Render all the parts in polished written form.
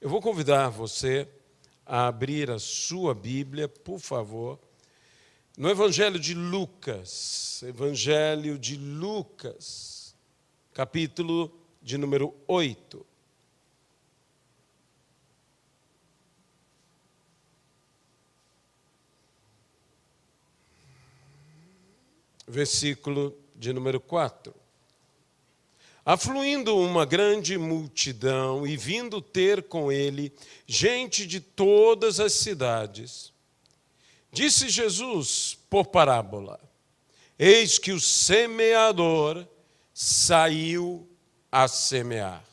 Eu vou convidar você a abrir a sua Bíblia, por favor, no Evangelho de Lucas, capítulo de número 8. Versículo de número 4. Afluindo uma grande multidão e vindo ter com ele gente de todas as cidades, disse Jesus por parábola: eis que o semeador saiu a semear.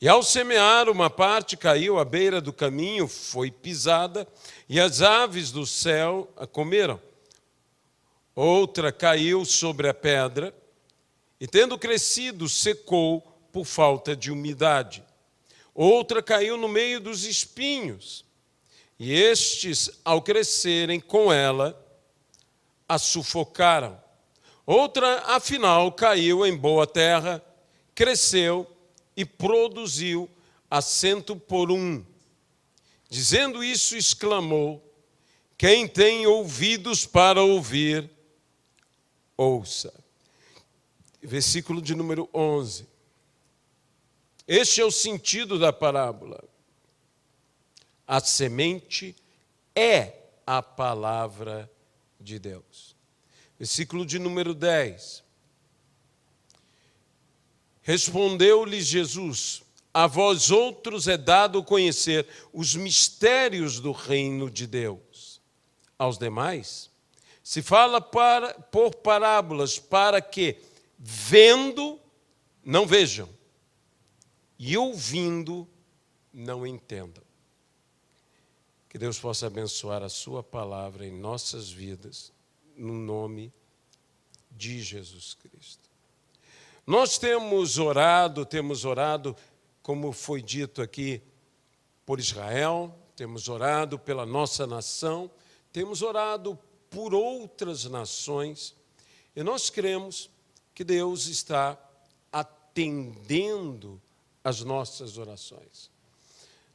E ao semear, uma parte caiu à beira do caminho, foi pisada, e as aves do céu a comeram. Outra caiu sobre a pedra, e tendo crescido, secou por falta de umidade. Outra caiu no meio dos espinhos, e estes, ao crescerem com ela, a sufocaram. Outra, afinal, caiu em boa terra, cresceu e produziu a 100 por 1. Dizendo isso, exclamou: quem tem ouvidos para ouvir, ouça. Versículo de número 11. Este é o sentido da parábola. A semente é a palavra de Deus. Versículo de número 10. Respondeu-lhes Jesus: a vós outros é dado conhecer os mistérios do reino de Deus. Aos demais se fala por parábolas, para que, vendo, não vejam, e ouvindo, não entendam. Que Deus possa abençoar a sua palavra em nossas vidas, no nome de Jesus Cristo. Nós temos orado, como foi dito aqui, por Israel, temos orado pela nossa nação, temos orado por outras nações, e nós cremos que Deus está atendendo às nossas orações.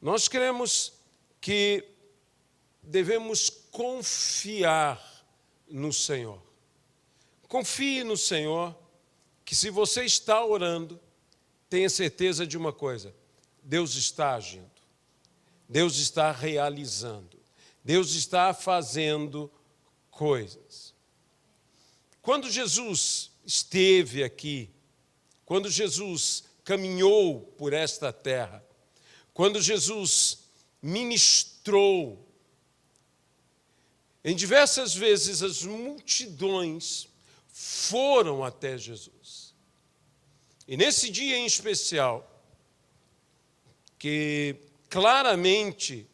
Nós cremos que devemos confiar no Senhor. Confie no Senhor, que se você está orando, tenha certeza de uma coisa: Deus está agindo, Deus está realizando, Deus está fazendo coisas. Quando Jesus esteve aqui, quando Jesus caminhou por esta terra, quando Jesus ministrou, em diversas vezes as multidões foram até Jesus. E nesse dia em especial, que claramente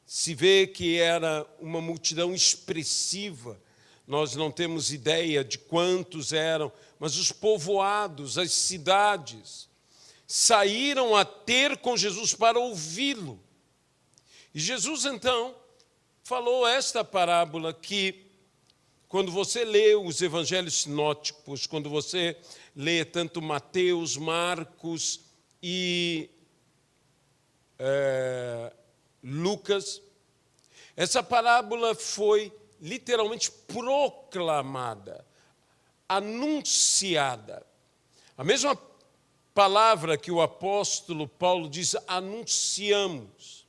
se vê que era uma multidão expressiva, nós não temos ideia de quantos eram, mas os povoados, as cidades, saíram a ter com Jesus para ouvi-lo. E Jesus, então, falou esta parábola que, quando você lê os evangelhos sinóticos, quando você lê tanto Mateus, Marcos e Lucas, essa parábola foi literalmente proclamada, anunciada. A mesma palavra que o apóstolo Paulo diz, anunciamos,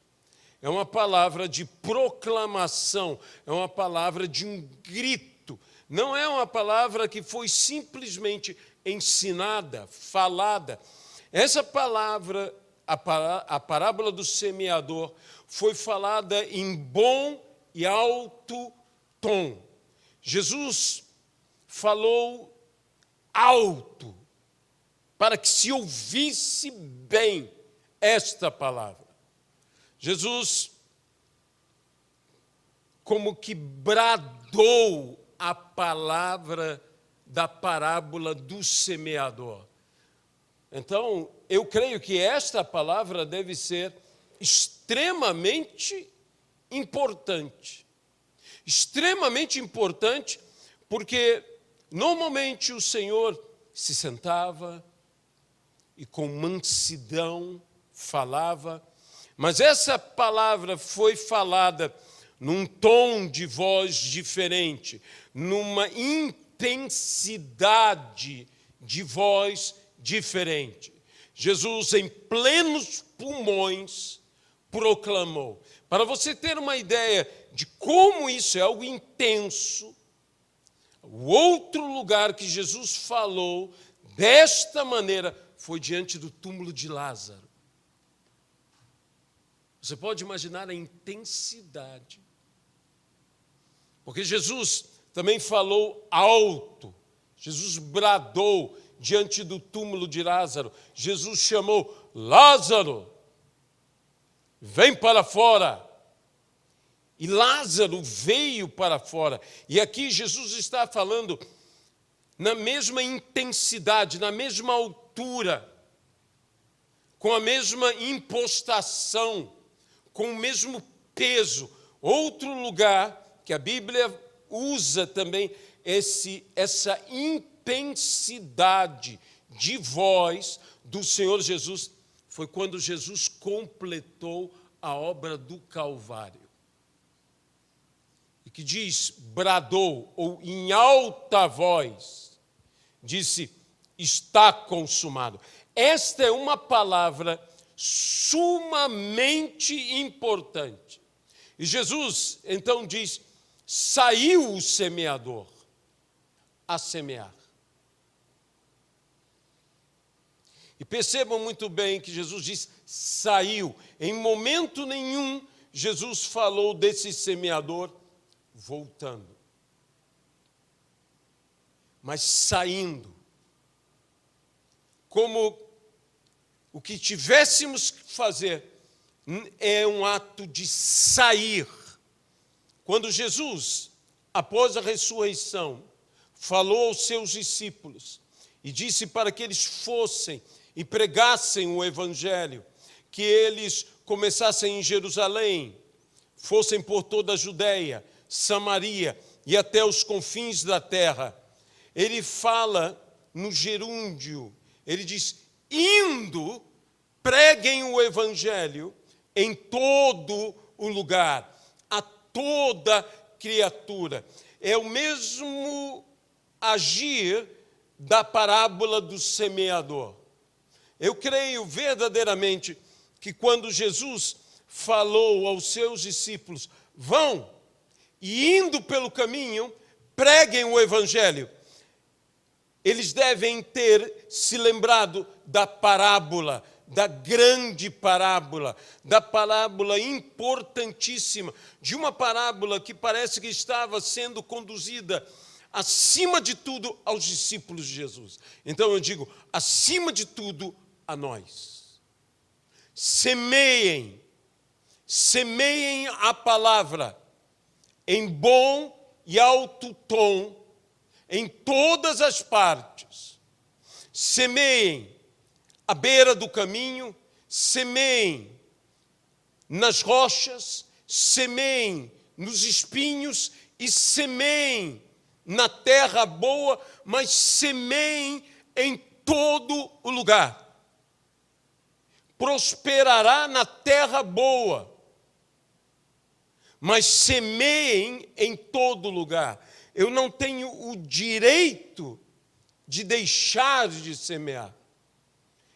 é uma palavra de proclamação, é uma palavra de um grito, não é uma palavra que foi simplesmente ensinada, falada. Essa palavra, a parábola do semeador, foi falada em bom e alto tom. Jesus falou alto, para que se ouvisse bem esta palavra. Jesus, como que bradou a palavra da parábola do semeador. Então, eu creio que esta palavra deve ser extremamente importante. Extremamente importante, porque normalmente o Senhor se sentava e com mansidão falava, mas essa palavra foi falada num tom de voz diferente, numa intensidade de voz diferente. Jesus, em plenos pulmões, proclamou. Para você ter uma ideia de como isso é algo intenso, o outro lugar que Jesus falou desta maneira foi diante do túmulo de Lázaro. Você pode imaginar a intensidade. Porque Jesus também falou alto. Jesus bradou diante do túmulo de Lázaro. Jesus chamou: Lázaro, vem para fora. E Lázaro veio para fora. E aqui Jesus está falando na mesma intensidade, na mesma altura, com a mesma impostação, com o mesmo peso. Outro lugar que a Bíblia usa também essa intensidade de voz do Senhor Jesus foi quando Jesus completou a obra do Calvário. E que diz, bradou, ou em alta voz, disse: está consumado. Esta é uma palavra sumamente importante. E Jesus, então, diz: saiu o semeador a semear. E percebam muito bem que Jesus diz: saiu. Em momento nenhum, Jesus falou desse semeador voltando, mas saindo, como o que tivéssemos que fazer é um ato de sair. Quando Jesus, após a ressurreição, falou aos seus discípulos e disse para que eles fossem e pregassem o Evangelho, que eles começassem em Jerusalém, fossem por toda a Judéia, Samaria e até os confins da terra. Ele fala no gerúndio, ele diz: indo, preguem o Evangelho em todo o lugar, a toda criatura. É o mesmo agir da parábola do semeador. Eu creio verdadeiramente que quando Jesus falou aos seus discípulos: vão, e indo pelo caminho, preguem o Evangelho, eles devem ter se lembrado da parábola, da grande parábola, da parábola importantíssima, de uma parábola que parece que estava sendo conduzida, acima de tudo, aos discípulos de Jesus. Então eu digo, acima de tudo, a nós. Semeiem a palavra em bom e alto tom, em todas as partes. Semeiem à beira do caminho, semeiem nas rochas, semeiem nos espinhos e semeiem na terra boa, mas semeiem em todo o lugar. Prosperará na terra boa, mas semeiem em todo lugar. Eu não tenho o direito de deixar de semear.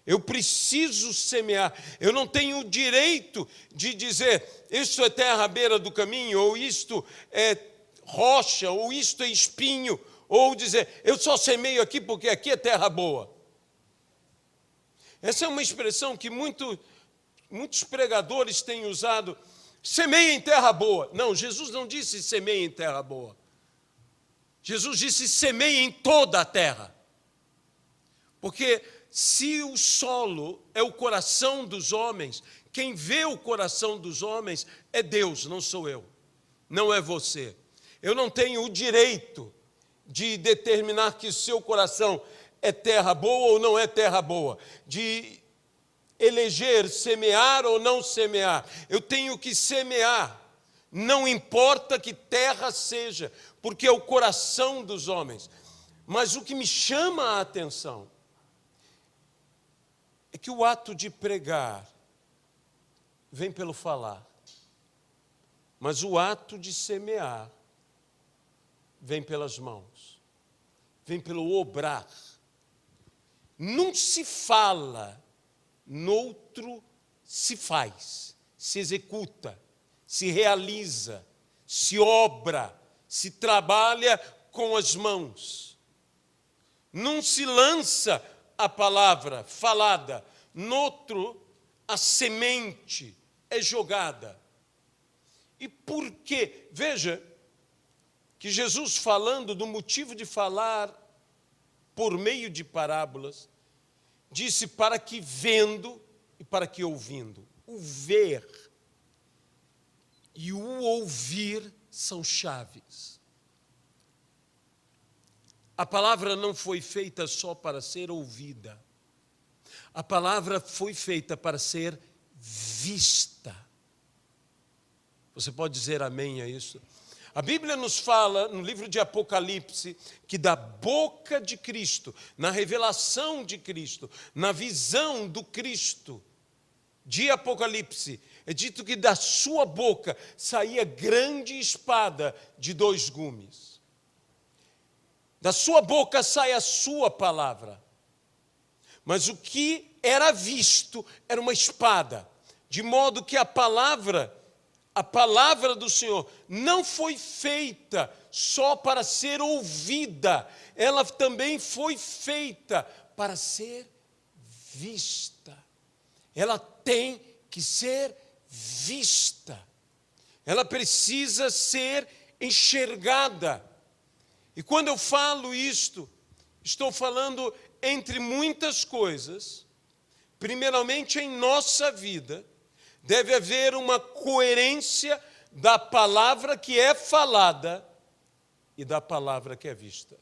Eu preciso semear. Eu não tenho o direito de dizer: isto é terra à beira do caminho, ou isto é rocha, ou isto é espinho, ou dizer: eu só semeio aqui porque aqui é terra boa. Essa é uma expressão que muitos pregadores têm usado. Semeia em terra boa. Não, Jesus não disse semeia em terra boa. Jesus disse semeia em toda a terra. Porque se o solo é o coração dos homens, quem vê o coração dos homens é Deus, não sou eu, não é você. Eu não tenho o direito de determinar que seu coração é terra boa ou não é terra boa, de eleger semear ou não semear. Eu tenho que semear, não importa que terra seja, porque é o coração dos homens. Mas o que me chama a atenção é que o ato de pregar vem pelo falar, mas o ato de semear vem pelas mãos, vem pelo obrar. Não se fala, noutro se faz, se executa, se realiza, se obra, se trabalha com as mãos. Não se lança a palavra falada, noutro a semente é jogada. E por quê? Veja que Jesus, falando do motivo de falar por meio de parábolas, disse para que vendo e para que ouvindo. O ver e o ouvir são chaves. A palavra não foi feita só para ser ouvida. A palavra foi feita para ser vista. Você pode dizer amém a isso? A Bíblia nos fala, no livro de Apocalipse, que da boca de Cristo, na revelação de Cristo, na visão do Cristo de Apocalipse, é dito que da sua boca saía grande espada de 2 gumes. Da sua boca sai a sua palavra. Mas o que era visto era uma espada, de modo que a palavra do Senhor não foi feita só para ser ouvida, ela também foi feita para ser vista. Ela tem que ser vista. Ela precisa ser enxergada. E quando eu falo isto, estou falando entre muitas coisas. Primeiramente, em nossa vida, deve haver uma coerência da palavra que é falada e da palavra que é vista.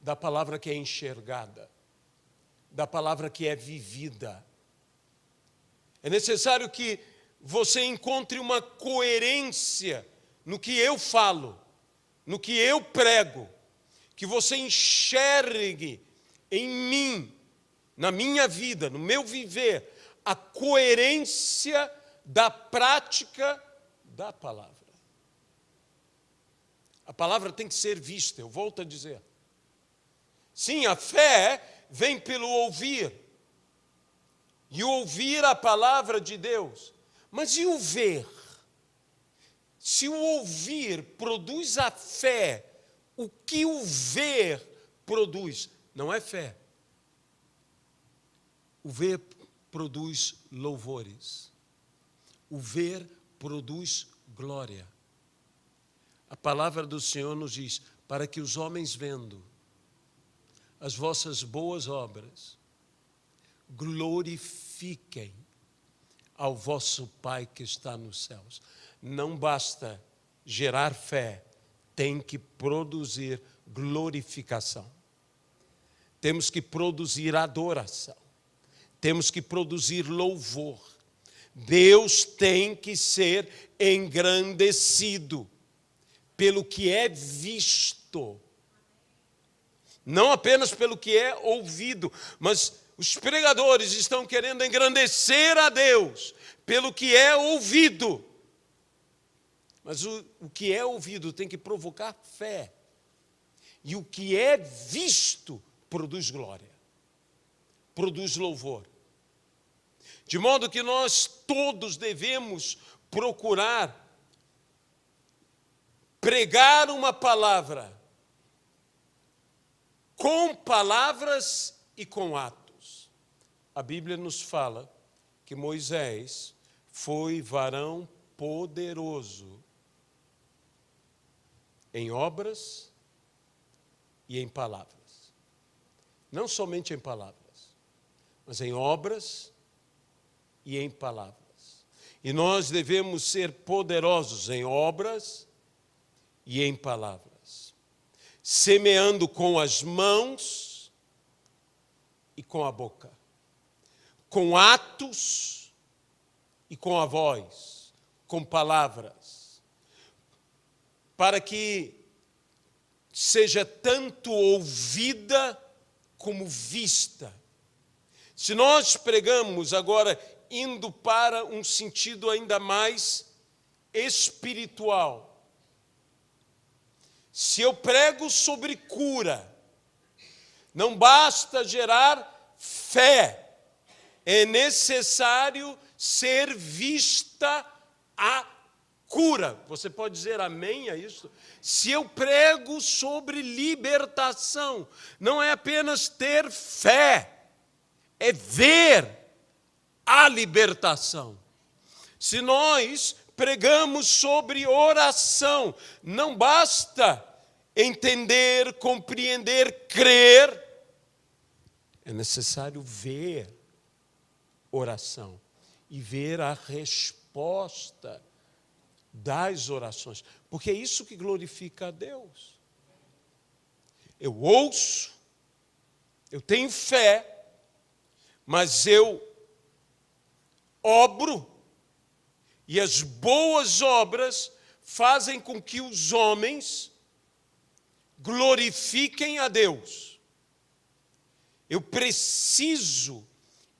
Da palavra que é enxergada. Da palavra que é vivida. É necessário que você encontre uma coerência no que eu falo, no que eu prego, que você enxergue em mim, na minha vida, no meu viver, a coerência da prática da palavra. A palavra tem que ser vista, eu volto a dizer. Sim, a fé vem pelo ouvir. E ouvir a palavra de Deus. Mas e o ver? Se o ouvir produz a fé, o que o ver produz? Não é fé. O ver produz louvores. O ver produz glória. A palavra do Senhor nos diz, para que os homens vendo as vossas boas obras, glorifiquem ao vosso Pai que está nos céus. Não basta gerar fé, tem que produzir glorificação. Temos que produzir adoração. Temos que produzir louvor. Deus tem que ser engrandecido pelo que é visto. Não apenas pelo que é ouvido, mas os pregadores estão querendo engrandecer a Deus pelo que é ouvido. Mas o que é ouvido tem que provocar fé. E o que é visto produz glória, produz louvor. De modo que nós todos devemos procurar pregar uma palavra com palavras e com atos. A Bíblia nos fala que Moisés foi varão poderoso em obras e em palavras. Não somente em palavras, mas em obras e em palavras. E nós devemos ser poderosos em obras e em palavras, semeando com as mãos e com a boca, com atos e com a voz, com palavras, para que seja tanto ouvida como vista. Se nós pregamos agora indo para um sentido ainda mais espiritual. Se eu prego sobre cura, não basta gerar fé, é necessário ser vista a cura. Você pode dizer amém a isso? Se eu prego sobre libertação, não é apenas ter fé, é ver a libertação. Se nós pregamos sobre oração, não basta entender, compreender, crer, é necessário ver oração e ver a resposta das orações, porque é isso que glorifica a Deus. Eu ouço, eu tenho fé, mas eu obro, e as boas obras fazem com que os homens glorifiquem a Deus. Eu preciso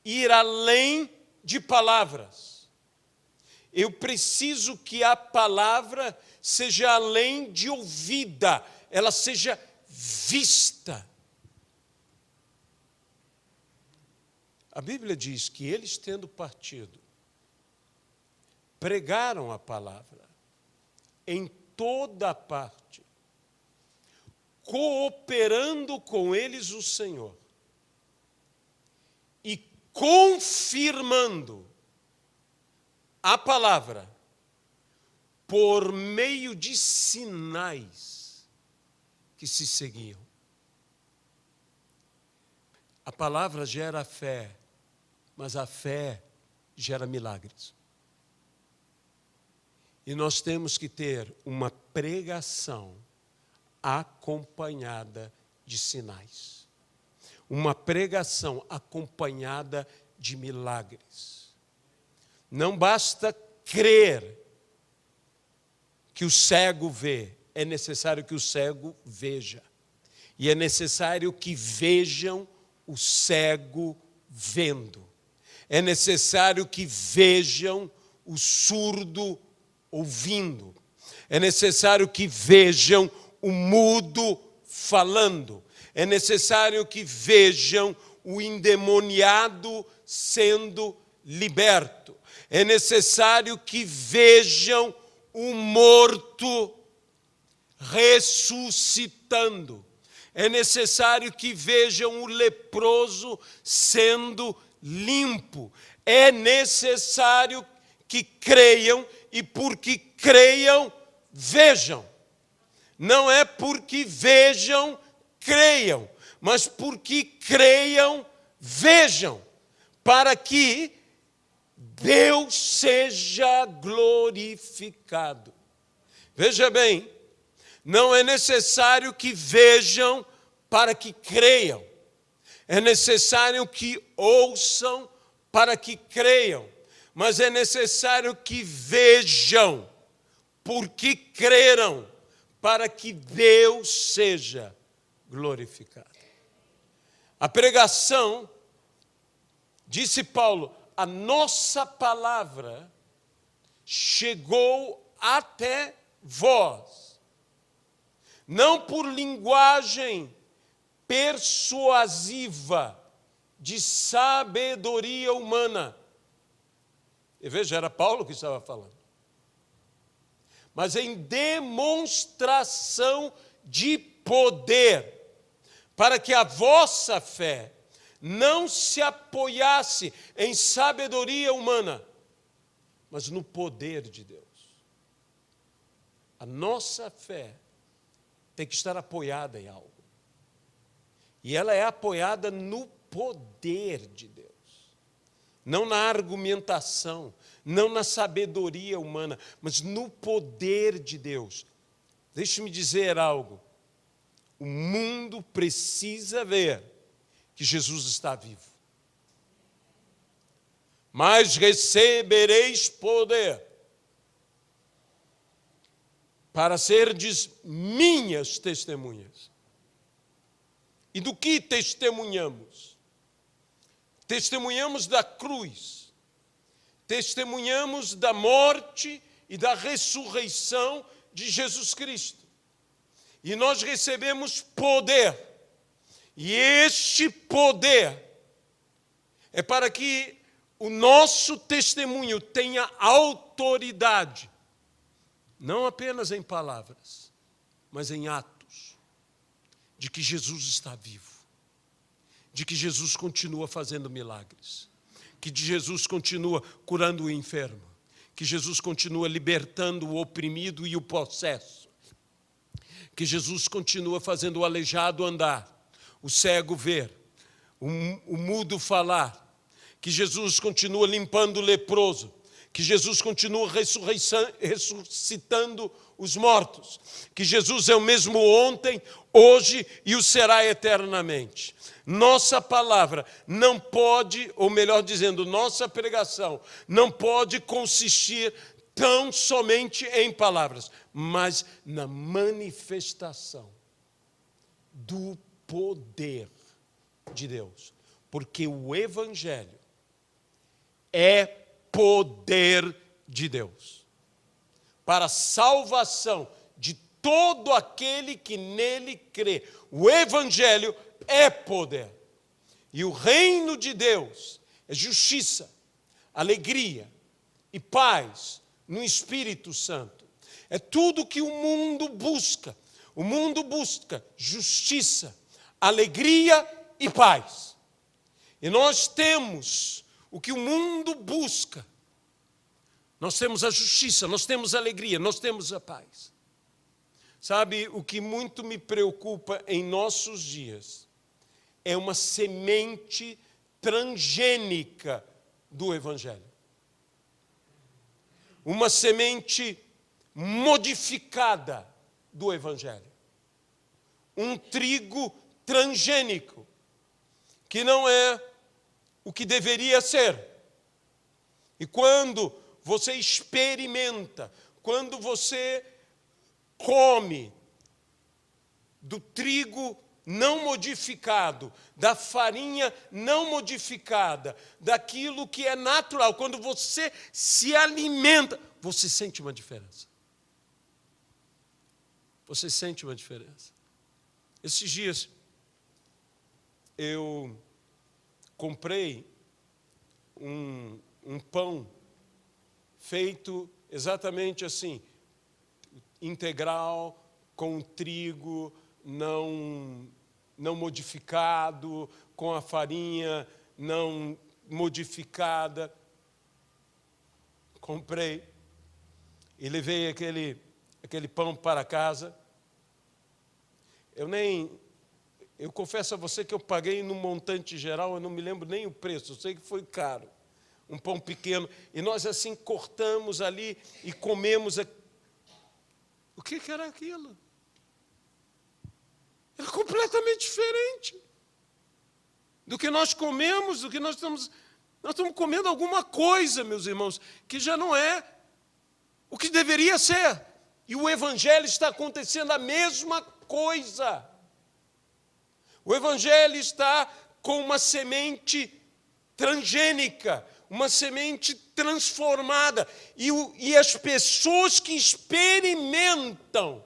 ir além de palavras. Eu preciso que a palavra seja além de ouvida, ela seja vista. A Bíblia diz que eles, tendo partido, pregaram a palavra em toda a parte, cooperando com eles o Senhor e confirmando a palavra por meio de sinais que se seguiam. A palavra gera fé, mas a fé gera milagres. E nós temos que ter uma pregação acompanhada de sinais. Uma pregação acompanhada de milagres. Não basta crer que o cego vê, é necessário que o cego veja. E é necessário que vejam o cego vendo. É necessário que vejam o surdo ouvindo. É necessário que vejam o mudo falando. É necessário que vejam o endemoniado sendo liberto. É necessário que vejam o morto ressuscitando. É necessário que vejam o leproso sendo limpo. É necessário que creiam, e porque creiam, vejam. Não é porque vejam, creiam, mas porque creiam, vejam, para que Deus seja glorificado. Veja bem, não é necessário que vejam para que creiam. É necessário que ouçam para que creiam. Mas é necessário que vejam, porque creram, para que Deus seja glorificado. A pregação, disse Paulo, a nossa palavra chegou até vós, não por linguagem persuasiva de sabedoria humana. E veja, era Paulo que estava falando. Mas em demonstração de poder, para que a vossa fé não se apoiasse em sabedoria humana, mas no poder de Deus. A nossa fé tem que estar apoiada em algo. E ela é apoiada no poder de Deus. Não na argumentação, não na sabedoria humana, mas no poder de Deus. Deixe-me dizer algo. O mundo precisa ver que Jesus está vivo. Mas recebereis poder para serdes minhas testemunhas. E do que testemunhamos? Testemunhamos da cruz, testemunhamos da morte e da ressurreição de Jesus Cristo. E nós recebemos poder. E este poder é para que o nosso testemunho tenha autoridade, não apenas em palavras, mas em atos, de que Jesus está vivo, de que Jesus continua fazendo milagres, que Jesus continua curando o enfermo, que Jesus continua libertando o oprimido e o possesso, que Jesus continua fazendo o aleijado andar, o cego ver, o mudo falar, que Jesus continua limpando o leproso, que Jesus continua ressuscitando os mortos, que Jesus é o mesmo ontem, hoje e o será eternamente. Nossa palavra não pode, ou melhor dizendo, nossa pregação não pode consistir tão somente em palavras, mas na manifestação do poder de Deus. Porque o Evangelho é poder de Deus para a salvação de todo aquele que nele crê. O Evangelho é poder. E o reino de Deus é justiça, alegria e paz no Espírito Santo. É tudo que o mundo busca. O mundo busca justiça, alegria e paz. E nós temos o que o mundo busca. Nós temos a justiça, nós temos a alegria, nós temos a paz. Sabe, o que muito me preocupa em nossos dias é uma semente transgênica do Evangelho. Uma semente modificada do Evangelho. Um trigo transgênico, que não é o que deveria ser. E quando você experimenta, quando você come do trigo não modificado, da farinha não modificada, daquilo que é natural, quando você se alimenta, você sente uma diferença. Você sente uma diferença. Esses dias, eu comprei um pão feito exatamente assim, integral, com trigo não modificado, com a farinha não modificada. Comprei e levei aquele pão para casa. Eu confesso a você que eu paguei no montante geral, eu não me lembro nem o preço, eu sei que foi caro. Um pão pequeno. E nós assim cortamos ali e comemos. O que era aquilo? Era completamente diferente do que nós comemos, do que nós estamos comendo alguma coisa, meus irmãos, que já não é o que deveria ser. E o Evangelho está acontecendo a mesma coisa. O Evangelho está com uma semente transgênica, uma semente transformada. E as pessoas que experimentam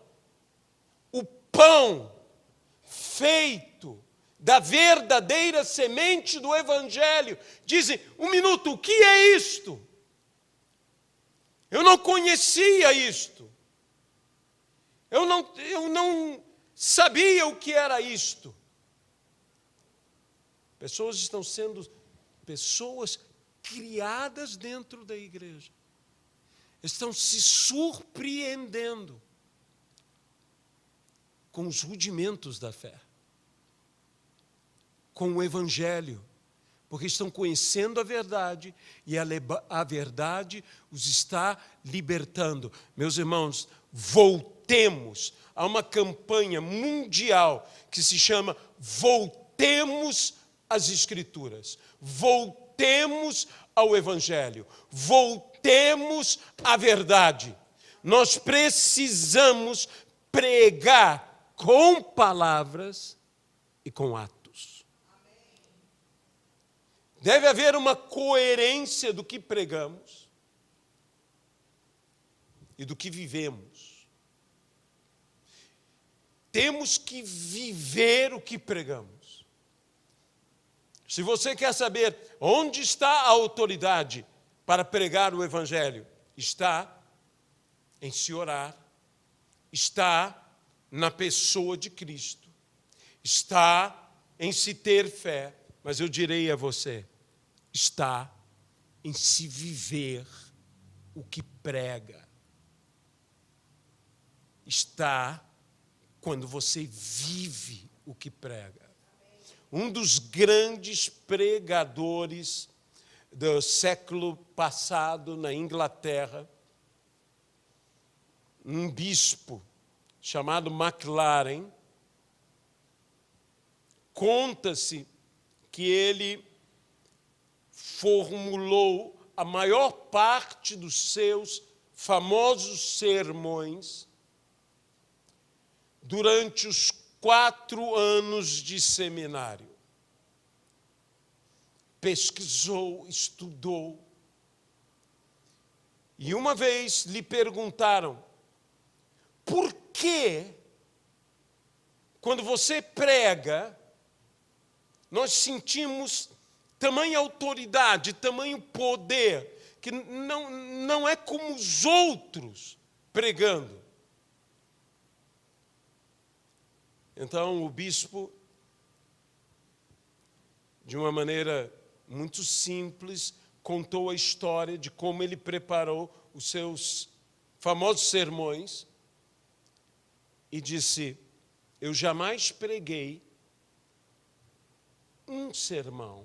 o pão feito da verdadeira semente do Evangelho dizem: um minuto, o que é isto? Eu não conhecia isto. Eu não sabia o que era isto. Pessoas estão sendo pessoas criadas dentro da igreja. Estão se surpreendendo com os rudimentos da fé, com o Evangelho, porque estão conhecendo a verdade e a verdade os está libertando. Meus irmãos, voltemos a uma campanha mundial que se chama Voltemos às Escrituras, voltemos ao Evangelho, voltemos à verdade. Nós precisamos pregar com palavras e com atos. Deve haver uma coerência do que pregamos e do que vivemos. Temos que viver o que pregamos. Se você quer saber onde está a autoridade para pregar o Evangelho, está em se orar, está na pessoa de Cristo, está em se ter fé, mas eu direi a você, está em se viver o que prega. Está quando você vive o que prega. Um dos grandes pregadores do século passado na Inglaterra, um bispo chamado Maclaren, conta-se que ele formulou a maior parte dos seus famosos sermões durante os 4 anos de seminário. Pesquisou, estudou. E uma vez lhe perguntaram, por que, quando você prega, nós sentimos tamanha autoridade, tamanho poder, que não é como os outros pregando? Então, o bispo, de uma maneira muito simples, contou a história de como ele preparou os seus famosos sermões e disse, eu jamais preguei um sermão,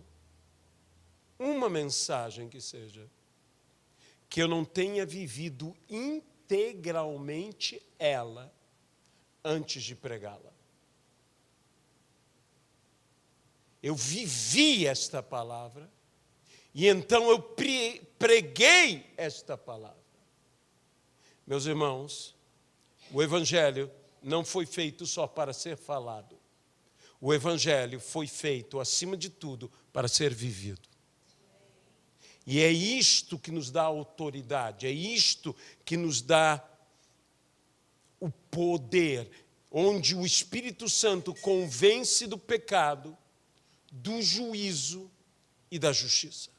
uma mensagem que seja, que eu não tenha vivido integralmente ela antes de pregá-la. Eu vivi esta palavra e então eu preguei esta palavra. Meus irmãos, o Evangelho não foi feito só para ser falado. O Evangelho foi feito, acima de tudo, para ser vivido. E é isto que nos dá autoridade, é isto que nos dá o poder, onde o Espírito Santo convence do pecado, do juízo e da justiça.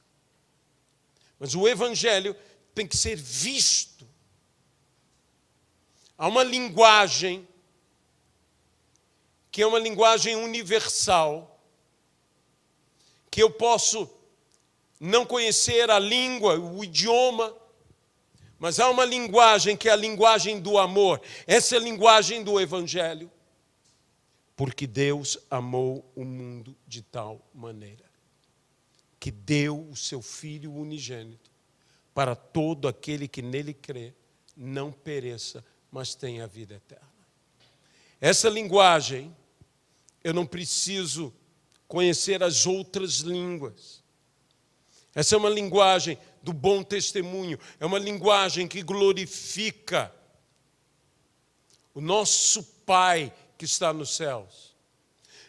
Mas o Evangelho tem que ser visto. Há uma linguagem que é uma linguagem universal, que eu posso não conhecer a língua, o idioma, mas há uma linguagem que é a linguagem do amor. Essa é a linguagem do Evangelho. Porque Deus amou o mundo de tal maneira que deu o seu Filho unigênito para todo aquele que nele crê, não pereça, mas tenha a vida eterna. Essa linguagem, eu não preciso conhecer as outras línguas. Essa é uma linguagem do bom testemunho, é uma linguagem que glorifica o nosso Pai que está nos céus.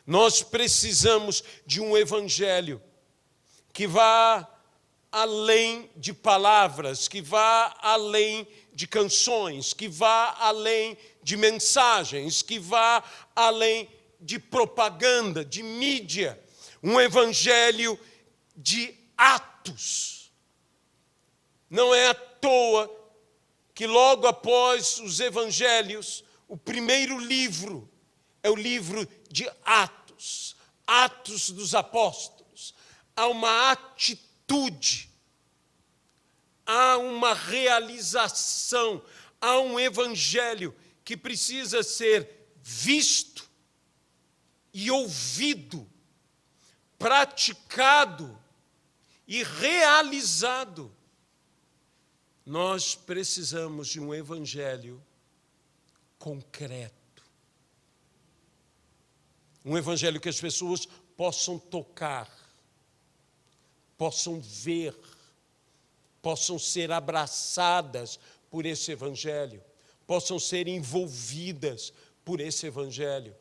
Nós precisamos de um Evangelho que vá além de palavras, que vá além de canções, que vá além de mensagens, que vá além de propaganda, de mídia. Um Evangelho de atos. Não é à toa que logo após os Evangelhos, o primeiro livro é o livro de Atos, Atos dos Apóstolos. Há uma atitude, há uma realização, há um Evangelho que precisa ser visto e ouvido, praticado e realizado. Nós precisamos de um Evangelho concreto. Um Evangelho que as pessoas possam tocar, possam ver, possam ser abraçadas por esse Evangelho, possam ser envolvidas por esse Evangelho.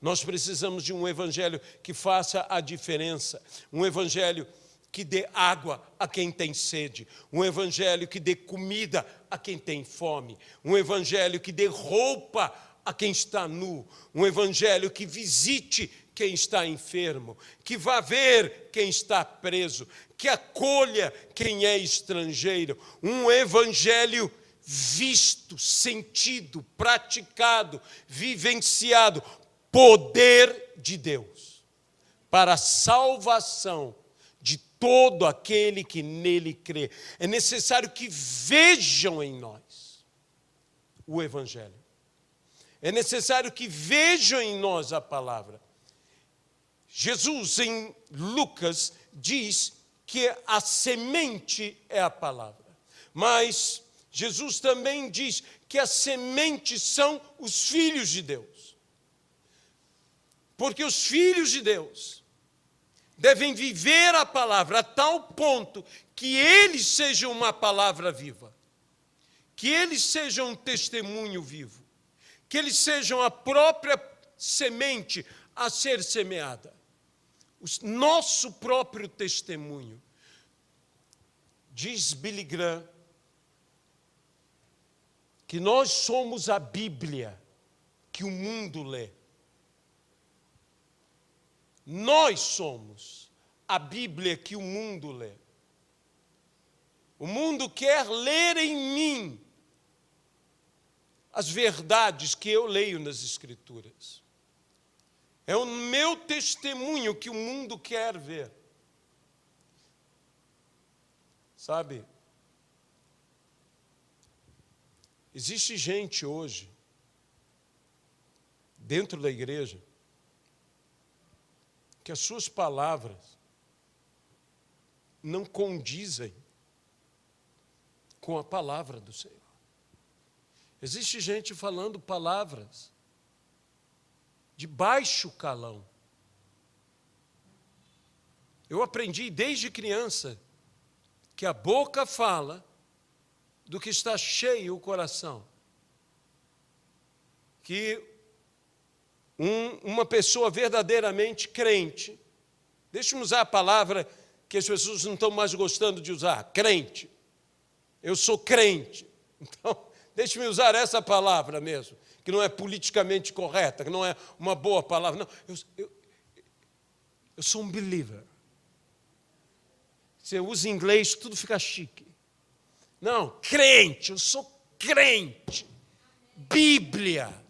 Nós precisamos de um Evangelho que faça a diferença, um Evangelho que dê água a quem tem sede, um evangelho que dê comida a quem tem fome, um evangelho que dê roupa a quem está nu, um evangelho que visite quem está enfermo, que vá ver quem está preso, que acolha quem é estrangeiro, um evangelho visto, sentido, praticado, vivenciado, poder de Deus para a salvação de todo aquele que nele crê. É necessário que vejam em nós o evangelho. É necessário que vejam em nós a palavra. Jesus, em Lucas, diz que a semente é a palavra. Mas Jesus também diz que as sementes são os filhos de Deus. Porque os filhos de Deus devem viver a palavra a tal ponto que eles sejam uma palavra viva, que eles sejam um testemunho vivo, que eles sejam a própria semente a ser semeada, o nosso próprio testemunho. Diz Billy Graham que nós somos a Bíblia que o mundo lê. Nós somos a Bíblia que o mundo lê. O mundo quer ler em mim as verdades que eu leio nas Escrituras. É o meu testemunho que o mundo quer ver. Sabe? Existe gente hoje, dentro da igreja, que as suas palavras não condizem com a palavra do Senhor. Existe gente falando palavras de baixo calão. Eu aprendi desde criança que a boca fala do que está cheio o coração. Que uma pessoa verdadeiramente crente, deixa-me usar a palavra que as pessoas não estão mais gostando de usar, crente. Eu sou crente. Então, deixa-me usar essa palavra mesmo, que não é politicamente correta, que não é uma boa palavra. Não, eu sou um believer. Você usa inglês, tudo fica chique. Não, crente, eu sou crente. Bíblia.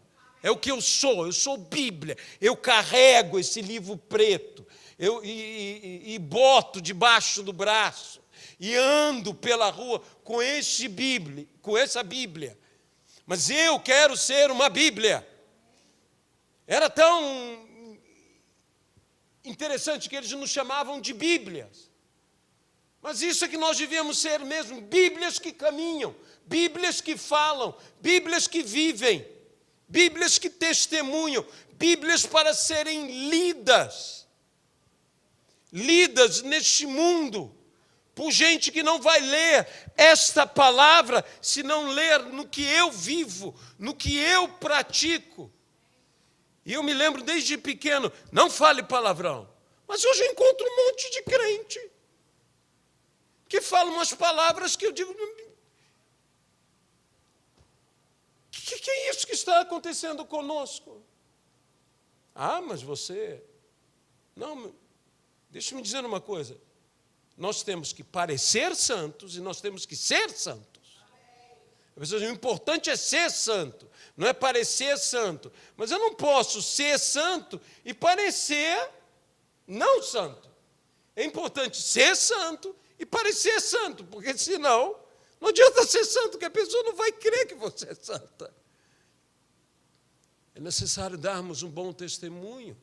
É o que eu sou Bíblia. Eu carrego esse livro preto, e boto debaixo do braço, e ando pela rua com essa Bíblia. Mas eu quero ser uma Bíblia. Era tão interessante que eles nos chamavam de Bíblias. Mas isso é que nós devíamos ser mesmo, Bíblias que caminham, Bíblias que falam, Bíblias que vivem, Bíblias que testemunham, Bíblias para serem lidas neste mundo, por gente que não vai ler esta palavra, se não ler no que eu vivo, no que eu pratico. E eu me lembro desde pequeno, não fale palavrão, mas hoje eu encontro um monte de crente que falam umas palavras que eu digo, que é isso que está acontecendo conosco? Ah, mas você... Não, deixa-me dizer uma coisa. Nós temos que parecer santos e nós temos que ser santos. O importante é ser santo, não é parecer santo. Mas eu não posso ser santo e parecer não santo. É importante ser santo e parecer santo, porque senão não adianta ser santo, que a pessoa não vai crer que você é santa. É necessário darmos um bom testemunho.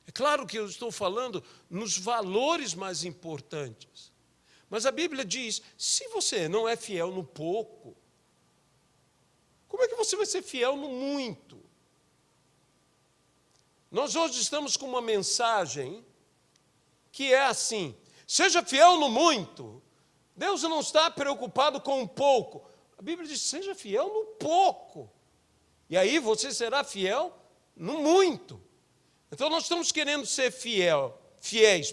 É claro que eu estou falando nos valores mais importantes. Mas a Bíblia diz, se você não é fiel no pouco, como é que você vai ser fiel no muito? Nós hoje estamos com uma mensagem que é assim, seja fiel no muito. Deus não está preocupado com o pouco. A Bíblia diz, seja fiel no pouco. E aí você será fiel no muito. Então nós estamos querendo ser fiéis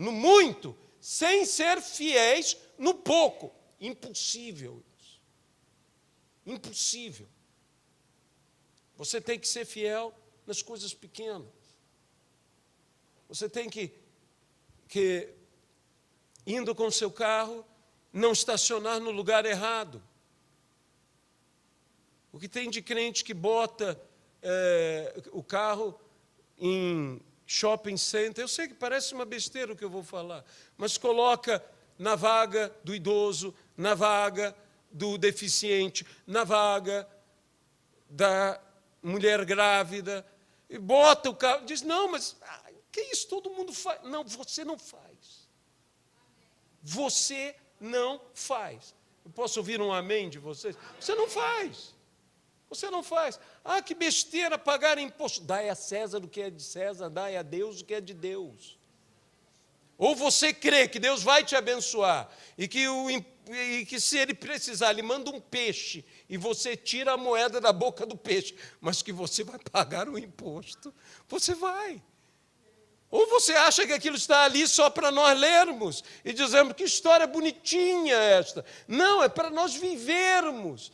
no muito, sem ser fiéis no pouco. Impossível isso. Impossível. Você tem que ser fiel nas coisas pequenas. Você tem que indo com seu carro, não estacionar no lugar errado. O que tem de crente que bota o carro em shopping center, eu sei que parece uma besteira o que eu vou falar, mas coloca na vaga do idoso, na vaga do deficiente, na vaga da mulher grávida, e bota o carro, diz, não, mas que isso todo mundo faz? Não, você não faz. Você não faz. Eu posso ouvir um amém de vocês? Você não faz. Você não faz. Ah, que besteira pagar imposto. Dai a César o que é de César, dai a Deus o que é de Deus. Ou você crê que Deus vai te abençoar e que se Ele precisar, Ele manda um peixe e você tira a moeda da boca do peixe, mas que você vai pagar o imposto, você vai. Ou você acha que aquilo está ali só para nós lermos e dizemos que história bonitinha esta. Não, é para nós vivermos.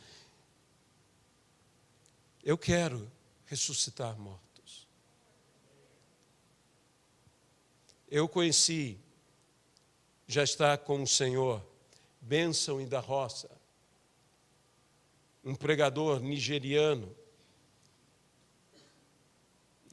Eu quero ressuscitar mortos. Eu conheci, já está com o Senhor, Bênção e da Roça, um pregador nigeriano,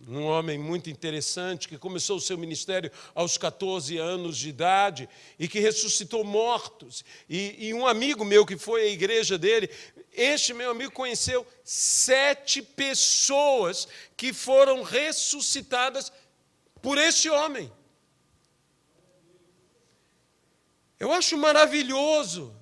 um homem muito interessante, que começou o seu ministério aos 14 anos de idade e que ressuscitou mortos. E um amigo meu que foi à igreja dele, este meu amigo conheceu 7 pessoas que foram ressuscitadas por este homem. Eu acho maravilhoso,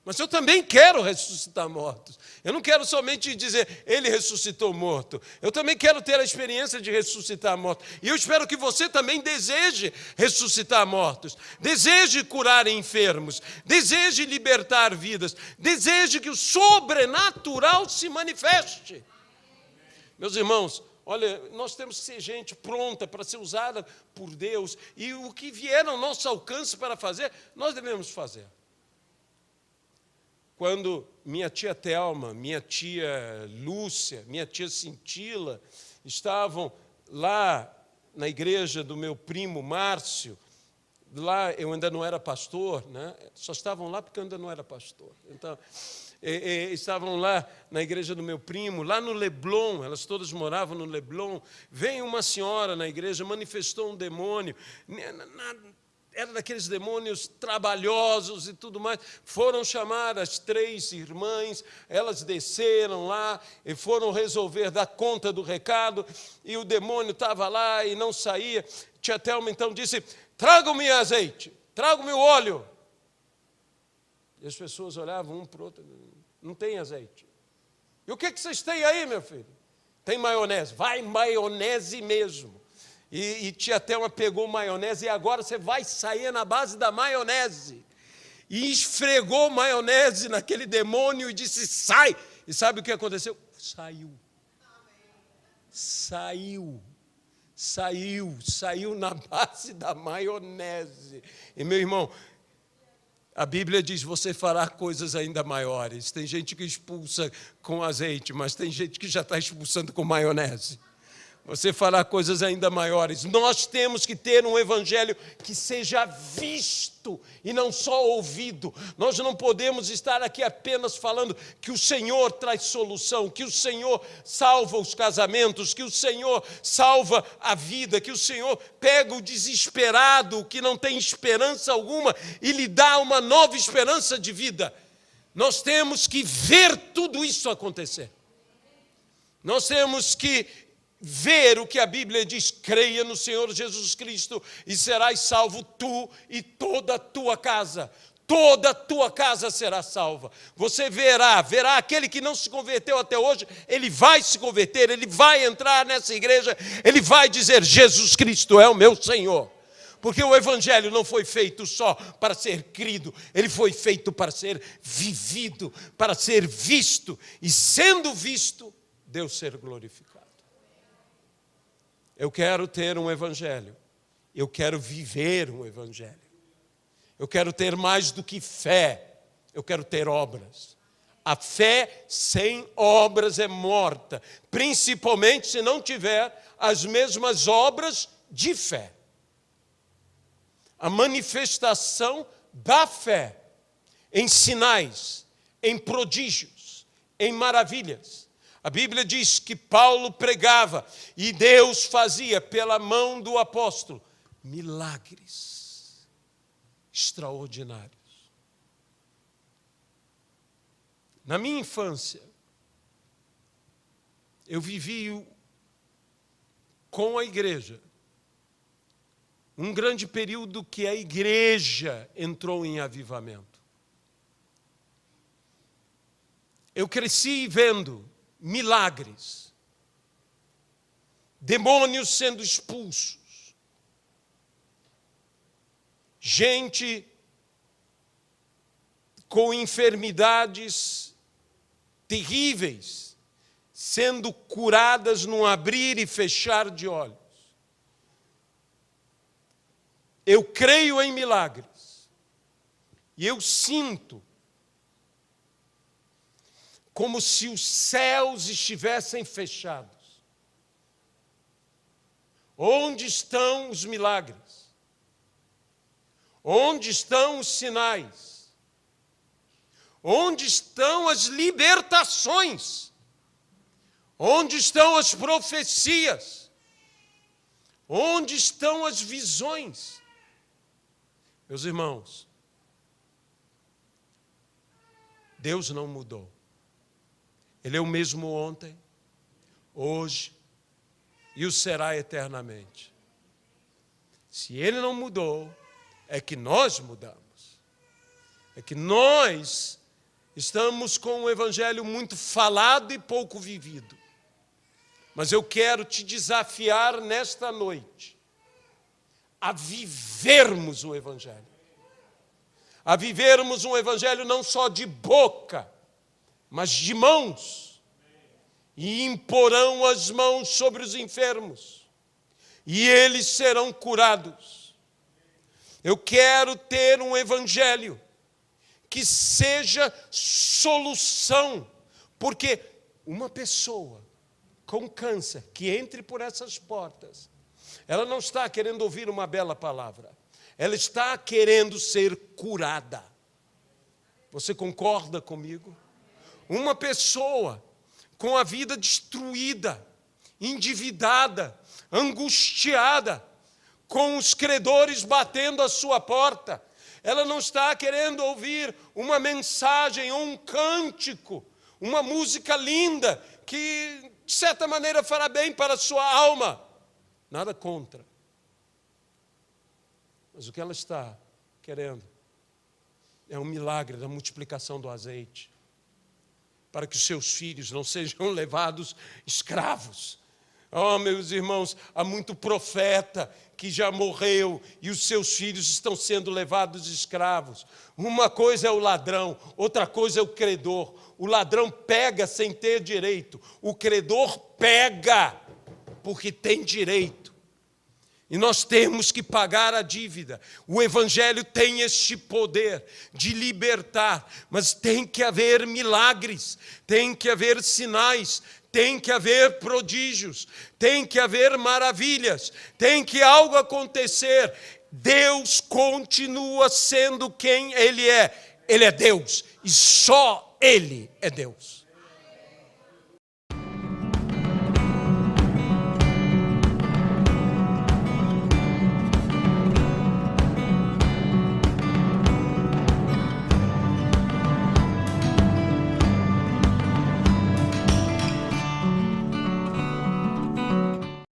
mas eu também quero ressuscitar mortos. Eu não quero somente dizer, ele ressuscitou morto. Eu também quero ter a experiência de ressuscitar mortos. E eu espero que você também deseje ressuscitar mortos. Deseje curar enfermos. Deseje libertar vidas. Deseje que o sobrenatural se manifeste. Meus irmãos, olha, nós temos que ser gente pronta para ser usada por Deus. E o que vier ao nosso alcance para fazer, nós devemos fazer. Quando minha tia Thelma, minha tia Lúcia, minha tia Cintila estavam lá na igreja do meu primo Márcio, lá eu ainda não era pastor, né? Só estavam lá porque eu ainda não era pastor. Então, estavam lá na igreja do meu primo, lá no Leblon, elas todas moravam no Leblon. Veio uma senhora na igreja, manifestou um demônio, era daqueles demônios trabalhosos e tudo mais. Foram chamar as 3 irmãs, elas desceram lá e foram resolver, dar conta do recado, e o demônio estava lá e não saía. Tia Thelma então disse, tragam-me azeite, tragam-me o óleo. E as pessoas olhavam um para o outro, não tem azeite. E o que vocês têm aí, meu filho? Tem maionese. Vai maionese mesmo. E tia Thelma pegou maionese e agora você vai sair na base da maionese. E esfregou maionese naquele demônio e disse, sai. E sabe o que aconteceu? Saiu. Saiu na base da maionese. E meu irmão, a Bíblia diz, você fará coisas ainda maiores. Tem gente que expulsa com azeite, mas tem gente que já está expulsando com maionese. Você fará coisas ainda maiores. Nós temos que ter um evangelho que seja visto e não só ouvido. Nós não podemos estar aqui apenas falando que o Senhor traz solução, que o Senhor salva os casamentos, que o Senhor salva a vida, que o Senhor pega o desesperado, que não tem esperança alguma, e lhe dá uma nova esperança de vida. Nós temos que ver tudo isso acontecer. Nós temos que ver o que a Bíblia diz, creia no Senhor Jesus Cristo e serás salvo tu e toda a tua casa. Toda a tua casa será salva. Você verá aquele que não se converteu até hoje, ele vai se converter, ele vai entrar nessa igreja, ele vai dizer, Jesus Cristo é o meu Senhor. Porque o evangelho não foi feito só para ser crido, ele foi feito para ser vivido, para ser visto, e sendo visto, Deus ser glorificado. Eu quero ter um evangelho Eu quero viver um evangelho. Eu quero ter mais do que fé. Eu quero ter obras. A fé sem obras é morta, principalmente se não tiver as mesmas obras de fé. A manifestação da fé em sinais, em prodígios, em maravilhas. A Bíblia diz que Paulo pregava e Deus fazia pela mão do apóstolo milagres extraordinários. Na minha infância, eu vivi com a igreja um grande período que a igreja entrou em avivamento. Eu cresci vendo milagres, demônios sendo expulsos, gente com enfermidades terríveis sendo curadas num abrir e fechar de olhos. Eu creio em milagres e eu sinto como se os céus estivessem fechados. Onde estão os milagres? Onde estão os sinais? Onde estão as libertações? Onde estão as profecias? Onde estão as visões? Meus irmãos, Deus não mudou. Ele é o mesmo ontem, hoje e o será eternamente. Se Ele não mudou, é que nós mudamos. É que nós estamos com um evangelho muito falado e pouco vivido. Mas eu quero te desafiar nesta noite a vivermos o evangelho. A vivermos um evangelho não só de boca, mas de mãos. E imporão as mãos sobre os enfermos, e eles serão curados. Eu quero ter um evangelho que seja solução, porque uma pessoa com câncer que entre por essas portas, ela não está querendo ouvir uma bela palavra, ela está querendo ser curada. Você concorda comigo? Uma pessoa com a vida destruída, endividada, angustiada, com os credores batendo à sua porta, ela não está querendo ouvir uma mensagem ou um cântico, uma música linda que, de certa maneira, fará bem para a sua alma. Nada contra. Mas o que ela está querendo é um milagre da multiplicação do azeite, para que os seus filhos não sejam levados escravos. Oh, meus irmãos, há muito profeta que já morreu e os seus filhos estão sendo levados escravos. Uma coisa é o ladrão, outra coisa é o credor. O ladrão pega sem ter direito, o credor pega porque tem direito. E nós temos que pagar a dívida. O evangelho tem este poder de libertar, mas tem que haver milagres, tem que haver sinais, tem que haver prodígios, tem que haver maravilhas, tem que algo acontecer. Deus continua sendo quem Ele é. Ele é Deus e só Ele é Deus.